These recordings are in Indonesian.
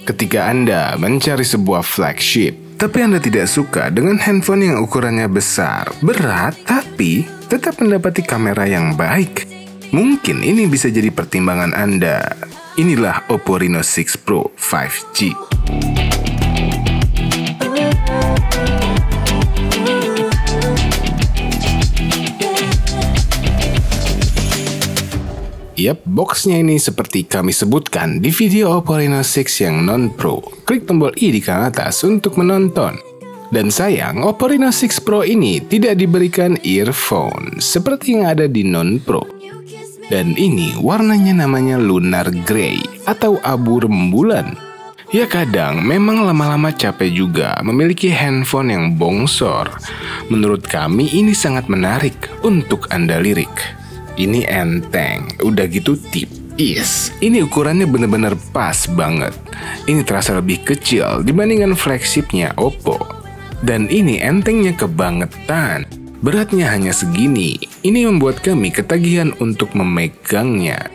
Ketika Anda mencari sebuah flagship, tapi Anda tidak suka dengan handphone yang ukurannya besar, berat, tapi tetap mendapati kamera yang baik, mungkin ini bisa jadi pertimbangan Anda. Inilah Oppo Reno 6 Pro 5G. Yap, boxnya ini seperti kami sebutkan di video Oppo Reno 6 yang non-Pro. Klik tombol I di kanan atas untuk menonton. Dan sayang, Oppo Reno 6 Pro ini tidak diberikan earphone seperti yang ada di non-Pro. Dan ini warnanya namanya Lunar Grey atau abu rembulan. Ya kadang memang lama-lama capek juga memiliki handphone yang bongsor. Menurut kami ini sangat menarik untuk Anda lirik. Ini enteng, udah gitu tipis. Ini ukurannya bener-bener pas banget. Ini terasa lebih kecil dibandingkan flagshipnya Oppo. Dan ini entengnya kebangetan. Beratnya hanya segini. Ini membuat kami ketagihan untuk memegangnya.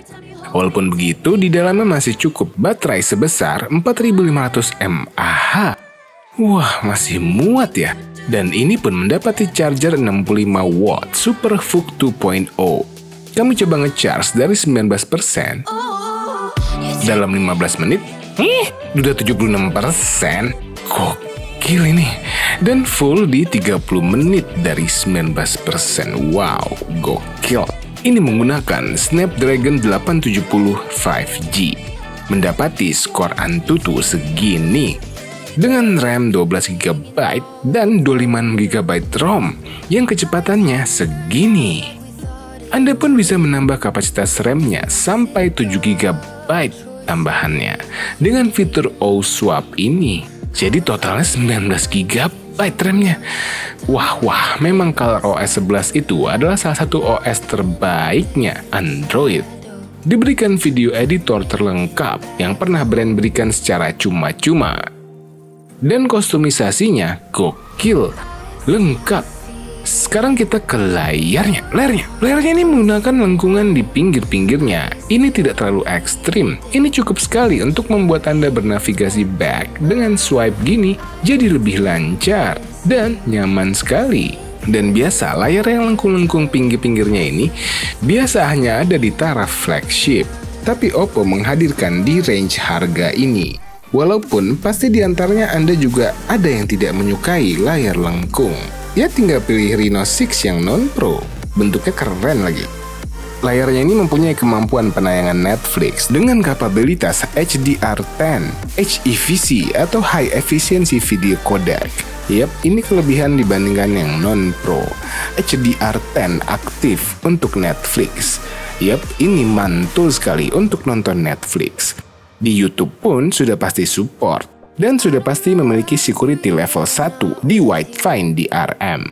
Walaupun begitu, di dalamnya masih cukup baterai sebesar 4500 mAh. Wah, masih muat ya. Dan ini pun mendapati charger 65 watt SuperVOOC 2.0. Kami coba nge-charge dari 19%. Dalam 15 menit, udah 76%. Gokil ini. Dan full di 30 menit dari 19%. Wow, gokil. Ini menggunakan Snapdragon 870 5G. Mendapati skor Antutu segini. Dengan RAM 12GB dan 25GB ROM yang kecepatannya segini. Anda pun bisa menambah kapasitas RAM-nya sampai 7GB tambahannya dengan fitur OSWAP ini. Jadi totalnya 19GB RAM-nya. Wah, memang ColorOS 11 itu adalah salah satu OS terbaiknya Android. Diberikan video editor terlengkap yang pernah brand berikan secara cuma-cuma. Dan kostumisasinya gokil, lengkap. Sekarang kita ke layarnya. Layarnya ini menggunakan lengkungan di pinggir-pinggirnya. Ini tidak terlalu ekstrim. Ini cukup sekali untuk membuat Anda bernavigasi back dengan swipe gini jadi lebih lancar dan nyaman sekali. Dan biasa layar yang lengkung-lengkung pinggir-pinggirnya ini biasa hanya ada di taraf flagship. Tapi Oppo menghadirkan di range harga ini. Walaupun pasti di antaranya Anda juga ada yang tidak menyukai layar lengkung. Ya tinggal pilih Reno 6 yang non-Pro, bentuknya keren lagi. Layarnya ini mempunyai kemampuan penayangan Netflix dengan kapabilitas HDR10, HEVC atau High Efficiency Video Codec. Yap, ini kelebihan dibandingkan yang non-Pro. HDR10 aktif untuk Netflix. Yap, ini mantul sekali untuk nonton Netflix. Di YouTube pun sudah pasti support. Dan sudah pasti memiliki security level 1 di Wi-Fi DRM.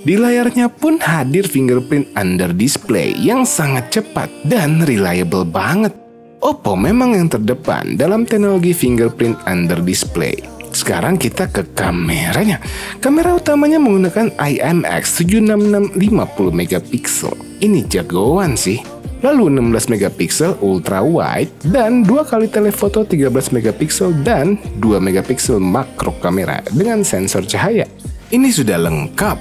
Di layarnya pun hadir fingerprint under display yang sangat cepat dan reliable banget. Oppo memang yang terdepan dalam teknologi fingerprint under display. Sekarang kita ke kameranya. Kamera utamanya menggunakan IMX766 50MP. Ini jagoan sih. Lalu 16MP ultra wide dan 2 kali telefoto 13MP dan 2MP makro kamera dengan sensor cahaya. Ini sudah lengkap.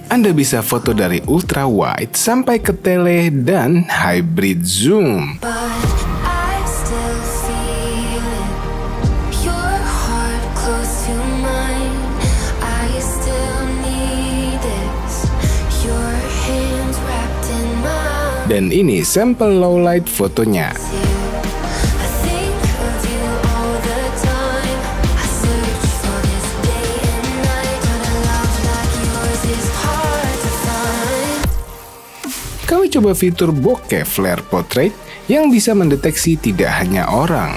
Anda bisa foto dari ultra wide sampai ke tele dan hybrid zoom. Dan ini sampel low light fotonya. Kami coba fitur bokeh flare portrait yang bisa mendeteksi tidak hanya orang.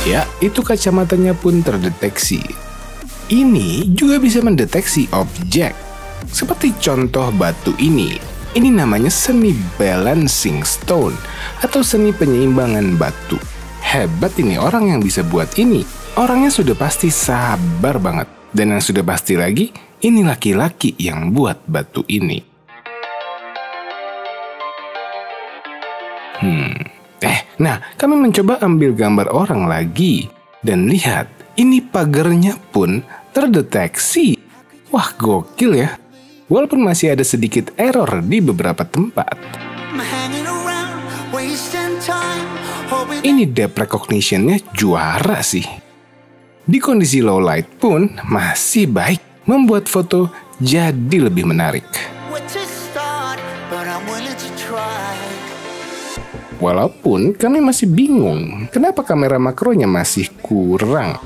Ya, itu kacamatanya pun terdeteksi. Ini juga bisa mendeteksi objek. Seperti contoh batu ini. Ini namanya seni balancing stone atau seni penyeimbangan batu. Hebat ini orang yang bisa buat ini. Orangnya sudah pasti sabar banget. Dan yang sudah pasti lagi, ini laki-laki yang buat batu ini. Nah, kami mencoba ambil gambar orang lagi. Dan lihat, ini pagarnya pun terdeteksi. Wah, gokil ya. Walaupun masih ada sedikit error di beberapa tempat. Ini depth recognition-nya juara sih. Di kondisi low light pun masih baik, membuat foto jadi lebih menarik. Walaupun kami masih bingung kenapa kamera makronya masih kurang.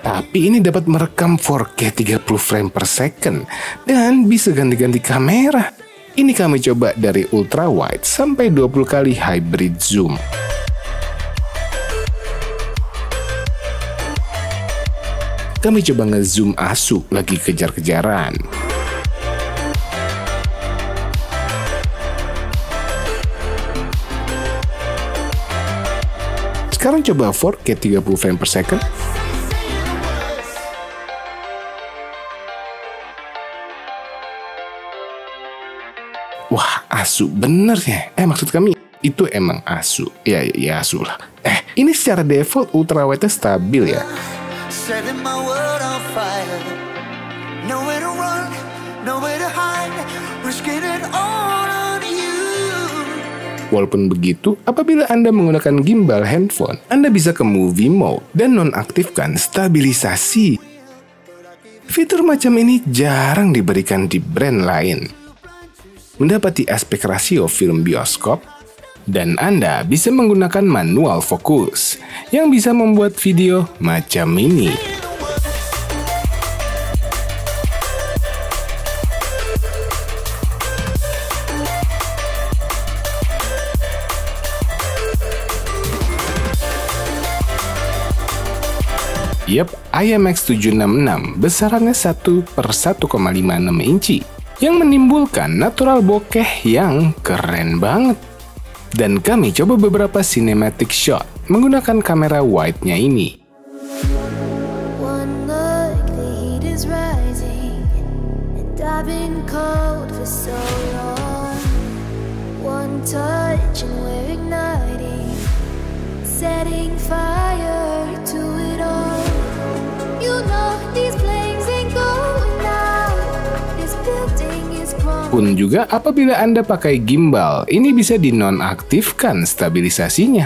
Tapi ini dapat merekam 4K 30 frame per second dan bisa ganti-ganti kamera. Ini kami coba dari ultra wide sampai 20 kali hybrid zoom. Kami coba nge-zoom asu lagi kejar-kejaran. Sekarang coba 4K 30 frame per second. Wah, asu bener ya. Maksud kami itu emang asu. Ya asu lah. Ini secara default ultra wide stabil ya. Walaupun begitu, apabila Anda menggunakan gimbal handphone, Anda bisa ke movie mode dan nonaktifkan stabilisasi. Fitur macam ini jarang diberikan di brand lain. Mendapati aspek rasio film bioskop, dan Anda bisa menggunakan manual fokus yang bisa membuat video macam ini. Yap, IMX766 besarannya 1/1,56 inci yang menimbulkan natural bokeh yang keren banget. Dan kami coba beberapa cinematic shot menggunakan kamera wide-nya ini. Pun juga apabila Anda pakai gimbal, ini bisa dinonaktifkan stabilisasinya.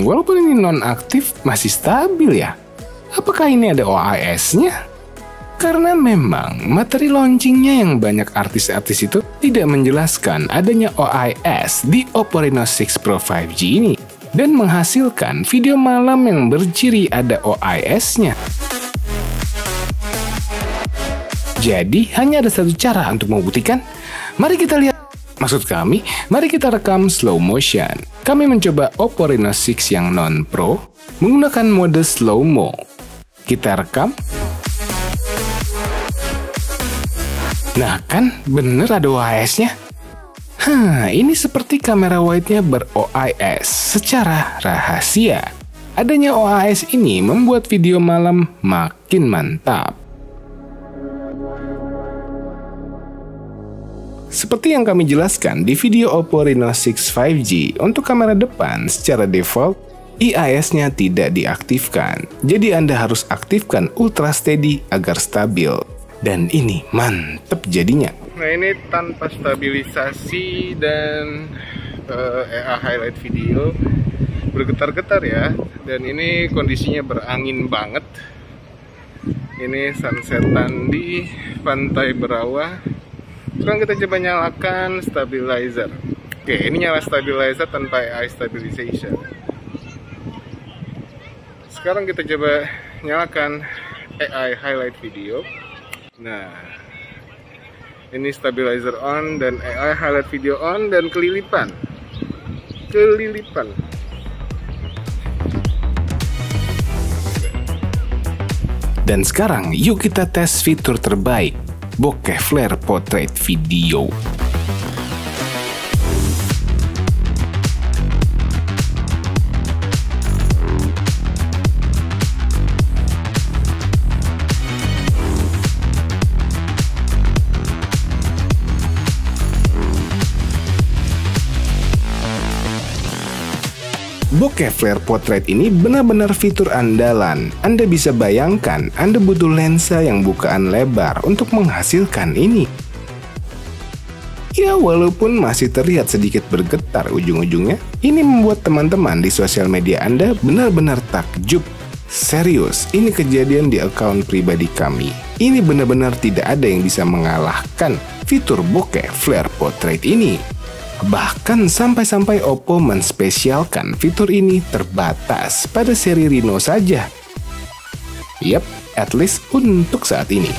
Walaupun ini nonaktif, masih stabil ya. Apakah ini ada OIS-nya? Karena memang materi launchingnya yang banyak artis-artis itu tidak menjelaskan adanya OIS di Oppo Reno 6 Pro 5G ini, dan menghasilkan video malam yang berciri ada OIS-nya. Jadi, hanya ada satu cara untuk membuktikan. Mari kita lihat. Maksud kami, mari kita rekam slow motion. Kami mencoba Oppo Reno 6 yang non-pro menggunakan mode slow-mo. Kita rekam. Nah kan, bener ada OIS-nya. Ini seperti kamera wide-nya ber-OIS secara rahasia. Adanya OIS ini membuat video malam makin mantap. Seperti yang kami jelaskan di video Oppo Reno 6 5G, untuk kamera depan secara default, IIS-nya tidak diaktifkan. Jadi Anda harus aktifkan Ultra Steady agar stabil. Dan ini mantep jadinya. Nah ini tanpa stabilisasi dan EA highlight video bergetar-getar ya. Dan ini kondisinya berangin banget. Ini sunsetan di Pantai Berawah. Sekarang kita coba nyalakan stabilizer. Oke, ini nyala stabilizer tanpa AI stabilization. Sekarang kita coba nyalakan AI highlight video. Nah, ini stabilizer on dan AI highlight video on dan kelilipan. Dan sekarang yuk kita tes fitur terbaik, bokeh flare portrait video. Bokeh Flare Portrait ini benar-benar fitur andalan. Anda bisa bayangkan, Anda butuh lensa yang bukaan lebar untuk menghasilkan ini. Ya, walaupun masih terlihat sedikit bergetar ujung-ujungnya, ini membuat teman-teman di sosial media Anda benar-benar takjub. Serius, ini kejadian di akun pribadi kami. Ini benar-benar tidak ada yang bisa mengalahkan fitur Bokeh Flare Portrait ini. Bahkan sampai-sampai Oppo menspesialkan fitur ini terbatas pada seri Reno saja. Yap, at least untuk saat ini.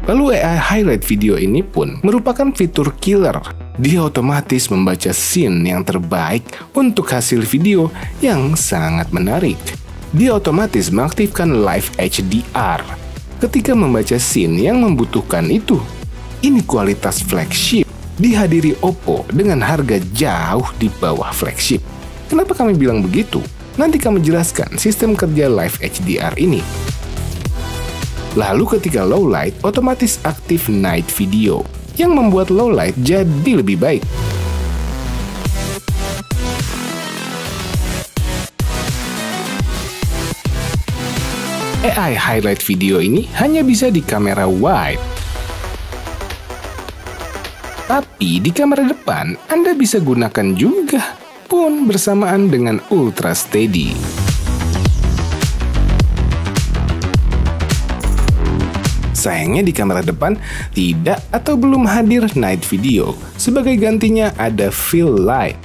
Lalu AI Highlight Video ini pun merupakan fitur killer. Dia otomatis membaca scene yang terbaik untuk hasil video yang sangat menarik. Dia otomatis mengaktifkan Live HDR ketika membaca scene yang membutuhkan itu. Ini kualitas flagship dihadiri Oppo dengan harga jauh di bawah flagship. Kenapa kami bilang begitu? Nanti kami jelaskan sistem kerja Live HDR ini. Lalu ketika low light, otomatis aktif night video, yang membuat low light jadi lebih baik. AI Highlight Video ini hanya bisa di kamera wide. Tapi di kamera depan, Anda bisa gunakan juga, pun bersamaan dengan Ultra Steady. Sayangnya di kamera depan tidak atau belum hadir night video. Sebagai gantinya ada fill light,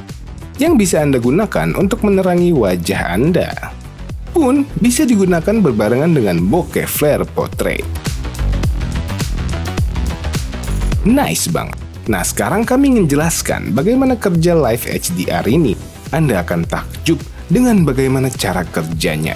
yang bisa Anda gunakan untuk menerangi wajah Anda. Pun bisa digunakan berbarengan dengan Bokeh Flare Portrait. Nice banget. Nah, sekarang kami ingin jelaskan bagaimana kerja Live HDR ini. Anda akan takjub dengan bagaimana cara kerjanya.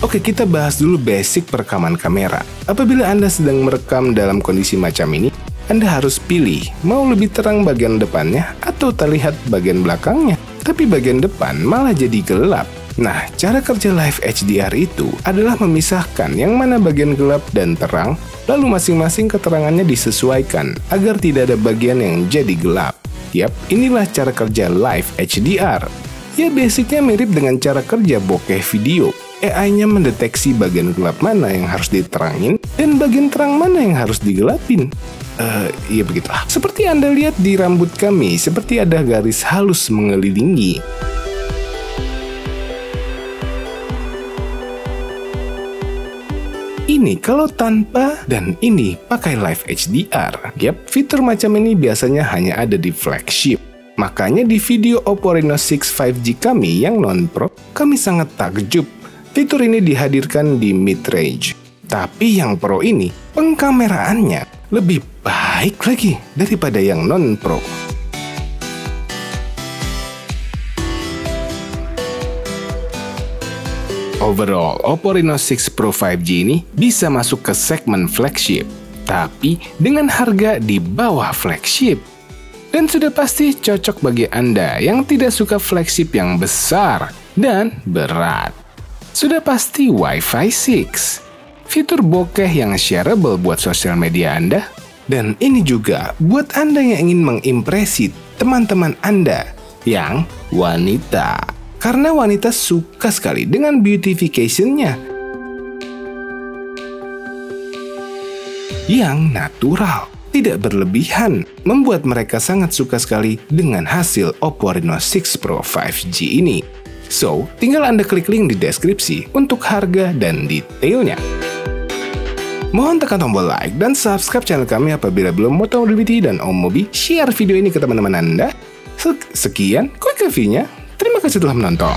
Oke, kita bahas dulu basic perekaman kamera. Apabila Anda sedang merekam dalam kondisi macam ini, Anda harus pilih mau lebih terang bagian depannya atau terlihat bagian belakangnya. Tapi bagian depan malah jadi gelap. Nah, cara kerja Live HDR itu adalah memisahkan yang mana bagian gelap dan terang, lalu masing-masing keterangannya disesuaikan agar tidak ada bagian yang jadi gelap. Yap, inilah cara kerja Live HDR. Ya, basicnya mirip dengan cara kerja bokeh video. AI-nya mendeteksi bagian gelap mana yang harus diterangin dan bagian terang mana yang harus digelapin. Ya begitulah. Seperti Anda lihat di rambut kami, seperti ada garis halus mengelilingi. Ini kalau tanpa dan ini pakai Live HDR. Yap, fitur macam ini biasanya hanya ada di flagship. Makanya di video Oppo Reno 6 5G kami yang non-pro, kami sangat takjub. Fitur ini dihadirkan di mid-range. Tapi yang pro ini, pengkameraannya lebih baik lagi daripada yang non-pro. Overall, Oppo Reno 6 Pro 5G ini bisa masuk ke segmen flagship, tapi dengan harga di bawah flagship. Dan sudah pasti cocok bagi Anda yang tidak suka flagship yang besar dan berat. Sudah pasti Wi-Fi 6, fitur bokeh yang shareable buat sosial media Anda, dan ini juga buat Anda yang ingin mengimpresi teman-teman Anda yang wanita. Karena wanita suka sekali dengan beautification-nya yang natural, tidak berlebihan, membuat mereka sangat suka sekali dengan hasil Oppo Reno 6 Pro 5G ini. So, tinggal Anda klik link di deskripsi untuk harga dan detailnya. Mohon tekan tombol like dan subscribe channel kami apabila belum Motoviti dan Om Mobi. Share video ini ke teman-teman Anda. Sekian quick review-nya. Terima kasih telah menonton.